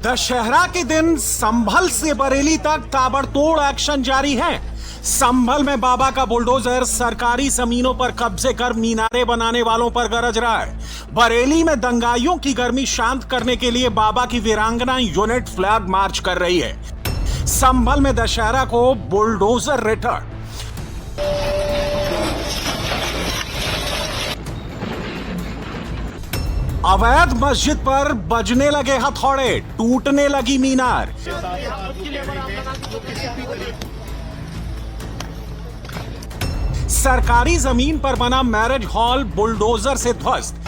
दशहरा के दिन संभल से बरेली तक ताबड़तोड़ एक्शन जारी है। संभल में बाबा का बुलडोजर सरकारी जमीनों पर कब्जे कर मीनारे बनाने वालों पर गरज रहा है। बरेली में दंगाइयों की गर्मी शांत करने के लिए बाबा की वीरांगना यूनिट फ्लैग मार्च कर रही है। संभल में दशहरा को बुलडोजर रिटर्न। अवैध मस्जिद पर बजने लगे हथौड़े, टूटने लगी मीनार। सरकारी जमीन पर बना मैरिज हॉल बुलडोजर से ध्वस्त।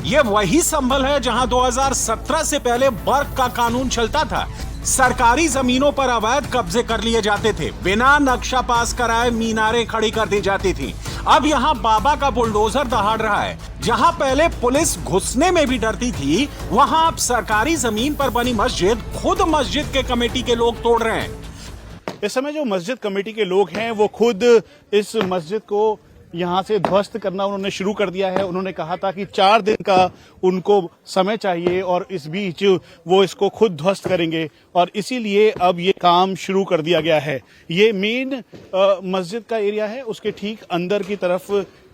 यह वही संभल है जहां 2017 से पहले बर्क का कानून चलता था। सरकारी जमीनों पर अवैध कब्जे कर लिए जाते थे, बिना नक्शा पास कराए मीनारें खड़ी कर दी जाती थी। अब यहां बाबा का बुलडोजर दहाड़ रहा है। जहां पहले पुलिस घुसने में भी डरती थी, वहां अब सरकारी जमीन पर बनी मस्जिद खुद मस्जिद के कमेटी के लोग तोड़ रहे हैं। इस समय जो मस्जिद कमेटी के लोग हैं वो खुद इस मस्जिद को यहाँ से ध्वस्त करना उन्होंने शुरू कर दिया है। उन्होंने कहा था कि 4 दिन का उनको समय चाहिए और इस बीच वो इसको खुद ध्वस्त करेंगे और इसीलिए अब ये काम शुरू कर दिया गया है। ये मेन मस्जिद का एरिया है, उसके ठीक अंदर की तरफ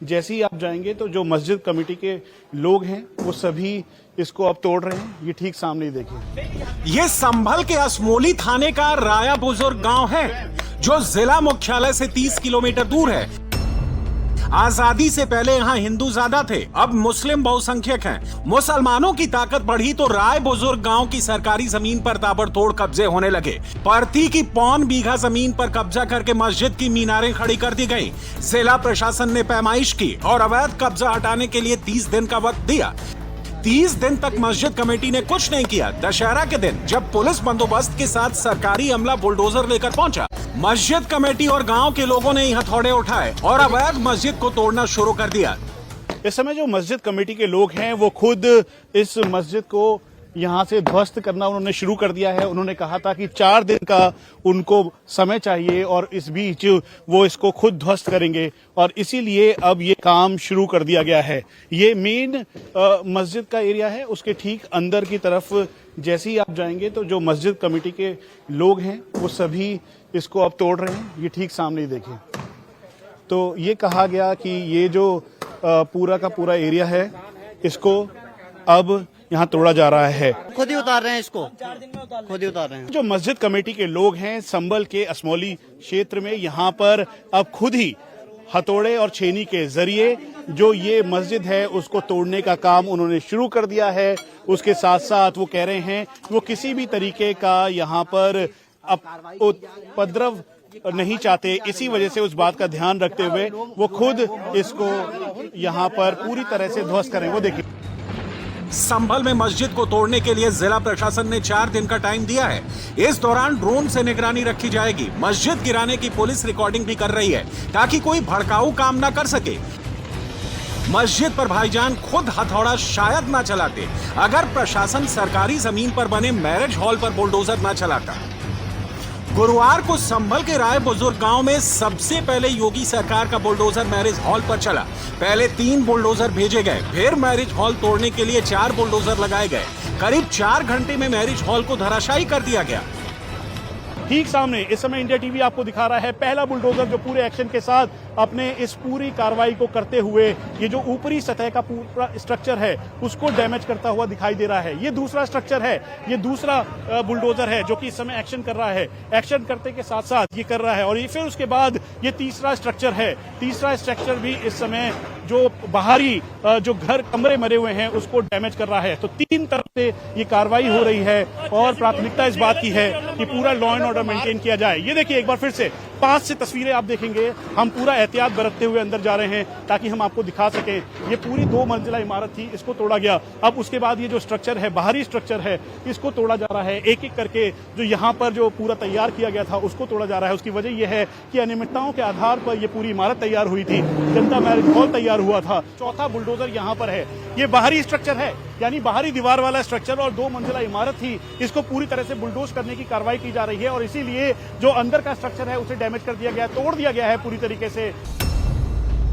जैसे ही आप जाएंगे तो जो मस्जिद कमेटी के लोग हैं वो सभी इसको अब तोड़ रहे हैं। ये ठीक सामने ही देखिए। ये संभल के असमोली थाने का राया बुजुर्ग गांव है, जो जिला मुख्यालय से 30 किलोमीटर दूर है। आजादी से पहले यहाँ हिंदू ज्यादा थे, अब मुस्लिम बहुसंख्यक हैं। मुसलमानों की ताकत बढ़ी तो राय बुजुर्ग गांव की सरकारी जमीन पर ताबड़तोड़ कब्जे होने लगे। परती की 1.25 बीघा जमीन पर कब्जा करके मस्जिद की मीनारें खड़ी कर दी गई। जिला प्रशासन ने पैमाइश की और अवैध कब्जा हटाने के लिए 30 दिन का वक्त दिया। 30 दिन तक मस्जिद कमेटी ने कुछ नहीं किया। दशहरा के दिन जब पुलिस बंदोबस्त के साथ सरकारी अमला बुलडोजर लेकर पहुंचा, मस्जिद कमेटी और गांव के लोगों ने ही हथौड़े उठाए और अवैध मस्जिद को तोड़ना शुरू कर दिया। इस समय जो मस्जिद कमेटी के लोग हैं वो खुद इस मस्जिद को यहाँ से ध्वस्त करना उन्होंने शुरू कर दिया है। उन्होंने कहा था कि 4 दिन का उनको समय चाहिए और इस बीच वो इसको खुद ध्वस्त करेंगे और इसीलिए अब ये काम शुरू कर दिया गया है। ये मेन मस्जिद का एरिया है, उसके ठीक अंदर की तरफ जैसे ही आप जाएंगे तो जो मस्जिद कमेटी के लोग हैं वो सभी इसको अब तोड़ रहे हैं। ये ठीक सामने ही देखिए। तो ये कहा गया कि ये जो पूरा का पूरा एरिया है इसको अब यहाँ तोड़ा जा रहा है। खुद ही उतार रहे हैं इसको, खुद ही उतार रहे हैं। जो मस्जिद कमेटी के लोग हैं संभल के असमौली क्षेत्र में, यहाँ पर अब खुद ही हथौड़े और छेनी के जरिए जो ये मस्जिद है उसको तोड़ने का काम उन्होंने शुरू कर दिया है। उसके साथ साथ वो कह रहे हैं वो किसी भी तरीके का यहाँ पर उपद्रव नहीं चाहते। इसी वजह से उस बात का ध्यान रखते हुए वो खुद इसको यहाँ पर पूरी तरह से ध्वस्त करें। वो देखिए, संभल में मस्जिद को तोड़ने के लिए जिला प्रशासन ने 4 दिन का टाइम दिया है। इस दौरान ड्रोन से निगरानी रखी जाएगी। मस्जिद गिराने की पुलिस रिकॉर्डिंग भी कर रही है ताकि कोई भड़काऊ काम न कर सके। मस्जिद पर भाईजान खुद हथौड़ा शायद ना चलाते अगर प्रशासन सरकारी जमीन पर बने मैरिज हॉल पर बुलडोजर ना चलाता। गुरुवार को संभल के राय बुजुर्ग गांव में सबसे पहले योगी सरकार का बुलडोजर मैरिज हॉल पर चला। पहले 3 बुलडोजर भेजे गए, फिर मैरिज हॉल तोड़ने के लिए 4 बुलडोजर लगाए गए। करीब 4 घंटे में मैरिज हॉल को धराशायी कर दिया गया। ठीक सामने इस समय इंडिया टीवी आपको दिखा रहा है पहला बुलडोजर जो पूरे एक्शन के साथ अपने इस पूरी कार्रवाई को करते हुए ये जो ऊपरी सतह का पूरा स्ट्रक्चर है उसको डैमेज करता हुआ दिखाई दे रहा है। ये दूसरा स्ट्रक्चर है, ये दूसरा बुलडोजर है जो कि इस समय एक्शन कर रहा है। एक्शन करते के साथ साथ ये कर रहा है और ये फिर उसके बाद ये तीसरा स्ट्रक्चर है। तीसरा स्ट्रक्चर भी इस समय जो बाहरी जो घर कमरे मरे हुए हैं उसको डैमेज कर रहा है। तो 3 तरफ से ये कार्रवाई हो रही है और प्राथमिकता इस बात की है कि पूरा लॉ एंड ऑर्डर मेंटेन किया जाए। ये देखिए एक बार फिर से 5 से तस्वीरें आप देखेंगे। हम पूरा एहतियात बरतते हुए अंदर जा रहे हैं ताकि हम आपको दिखा सकें। ये पूरी 2 मंजिला इमारत थी, इसको तोड़ा गया। अब उसके बाद ये जो स्ट्रक्चर है, बाहरी स्ट्रक्चर है, इसको तोड़ा जा रहा है। एक एक करके जो यहाँ पर जो पूरा तैयार किया गया था उसको तोड़ा जा रहा है। उसकी वजह यह है कि अनियमितताओं के आधार पर यह पूरी इमारत तैयार हुई थी, जनता मैरिज हॉल तैयार हुआ था। चौथा बुलडोजर यहाँ पर है। ये बाहरी स्ट्रक्चर है, यानी बाहरी दीवार वाला स्ट्रक्चर और 2 मंजिला इमारत थी, इसको पूरी तरह से बुलडोज करने की कार्रवाई की जा रही है और इसीलिए इसीलिए जो अंदर का स्ट्रक्चर है उसे डैमेज कर दिया गया है, पूरी तरीके से। 3 तरफ से ये कार्रवाई हो रही है और प्राथमिकता इस बात की है कि पूरा लॉ एंड ऑर्डर मेंटेन किया जाए। ये देखिए एक बार फिर से 5 से तस्वीरें आप देखेंगे। हम पूरा एहतियात बरतते हुए अंदर जा रहे हैं ताकि हम आपको दिखा सकें। ये पूरी 2 मंजिला इमारत थी, इसको तोड़ा जा रहा है। एक एक करके जो यहाँ पर जो पूरा तैयार किया गया था उसको तोड़ा जा रहा है। उसकी वजह यह है कि अनियमितताओं के आधार पर यह पूरी इमारत तैयार हुई थी, जनता मैरिज हॉल तैयार हुआ था। चौथा बुलडोजर यहाँ पर है। ये बाहरी दीवार वाला स्ट्रक्चर और 2 मंजिला इमारत थी, इसको पूरी तरह से बुलडोज करने की कार्रवाई की जा रही है और इसीलिए जो अंदर का स्ट्रक्चर है उसे डैमेज कर दिया गया है, पूरी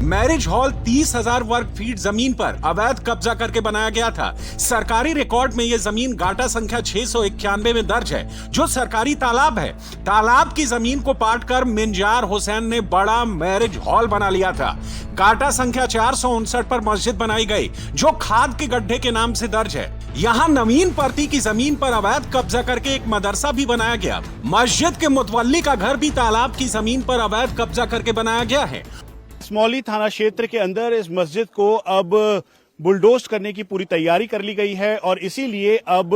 मैरिज हॉल 30,000 वर्ग फीट जमीन पर अवैध कब्जा करके बनाया गया था। सरकारी रिकॉर्ड में यह जमीन गाटा संख्या 691 में दर्ज है, जो सरकारी तालाब है। तालाब की जमीन को पाट कर मिंजार हुसैन ने बड़ा मैरिज हॉल बना लिया था। गाटा संख्या 459 पर मस्जिद बनाई गई, जो खाद के गड्ढे के नाम से दर्ज है। यहाँ नवीन पर्ती की जमीन पर अवैध कब्जा करके एक मदरसा भी बनाया गया। मस्जिद के मुतवल्ली का घर भी तालाब की जमीन पर अवैध कब्जा करके बनाया गया है। स्मौली थाना क्षेत्र के अंदर इस मस्जिद को अब बुलडोज करने की पूरी तैयारी कर ली गई है और इसीलिए अब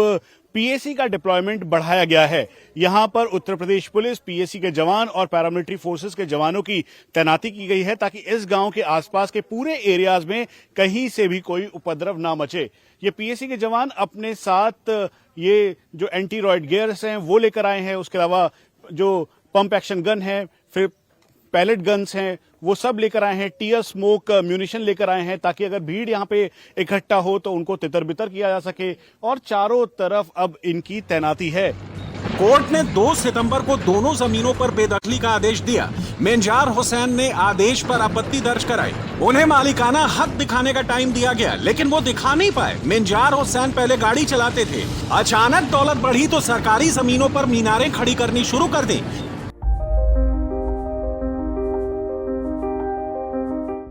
पीएसी का डिप्लॉयमेंट बढ़ाया गया है। यहां पर उत्तर प्रदेश पुलिस, पीएसी के जवान और पैरामिलिट्री फोर्सेस के जवानों की तैनाती की गई है ताकि इस गांव के आसपास के पूरे एरियाज में कहीं से भी कोई उपद्रव ना मचे। ये पीएसी के जवान अपने साथ ये जो एंटी रॉयड गियर्स हैं वो लेकर आए हैं, उसके अलावा जो पंप एक्शन गन है, फिर पैलेट गन्स हैं, वो सब लेकर आए हैं। टीयर स्मोक म्यूनिशन लेकर आए हैं ताकि अगर भीड़ यहां पे इकट्ठा हो तो उनको तितर बितर किया जा सके और चारों तरफ अब इनकी तैनाती है। कोर्ट ने 2 सितंबर को दोनों जमीनों पर बेदखली का आदेश दिया। मिंजार हुसैन ने आदेश पर आपत्ति दर्ज कराई। उन्हें मालिकाना हक दिखाने का टाइम दिया गया, लेकिन वो दिखा नहीं पाए। मिंजार हुसैन पहले गाड़ी चलाते थे, अचानक दौलत बढ़ी तो सरकारी जमीनों पर मीनारें खड़ी करनी शुरू कर दी।